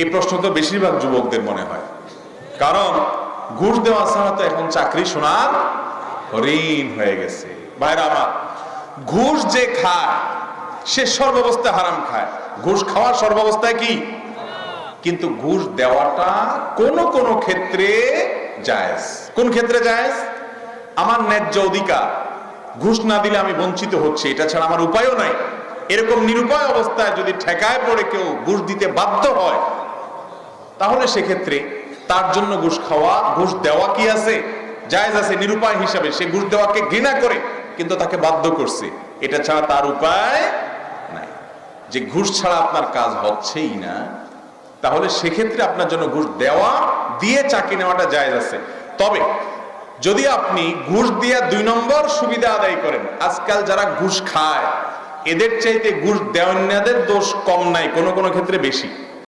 এই প্রশ্ন তো বেশিরভাগ যুবকদের মনে হয়, কারণ ঘুষ দেওয়া ছাড়া তো এখন চাকরি সোনার হরিণ হয়ে গেছে। ভাইরা আমার, ঘুষ যে খায় সে সর্বাবস্থায় হারাম খায়। ঘুষ খাওয়া সর্বাবস্থায় কি? কিন্তু ঘুষ দেওয়াটা কোন কোন ক্ষেত্রে জায়েজ। কোন ক্ষেত্রে জায়েজ? আমার ন্যায্য অধিকার, ঘুষ না দিলে আমি বঞ্চিত হচ্ছি, এটা ছাড়া আমার উপায়ও নাই, এরকম নিরুপায় অবস্থায় যদি ঠেকায় পড়ে কেউ ঘুষ দিতে বাধ্য হয়, তাহলে সেক্ষেত্রে তার জন্য ঘুষ খাওয়া, ঘুষ দেওয়া কি আছে? জায়েজ আছে। নিরুপায় হিসাবে সে ঘুষ দেওয়াকে ঘৃণা করে, কিন্তু তাকে বাধ্য করছে, এটা ছাড়া তার উপায় নাই। যে ঘুষ ছাড়া আপনার কাজ হচ্ছেই না, তাহলে সেক্ষেত্রে আপনার জন্য ঘুষ দেওয়া, দিয়ে চাকরি নেওয়াটা জায়েজ আছে। তবে যদি আপনি ঘুষ দিয়ে 2 নম্বর সুবিধা আদায় করেন, আজকাল যারা ঘুষ খায় এদের চাইতে ঘুষ দেওয়াদের দোষ কম নাই, কোন কোন ক্ষেত্রে বেশি।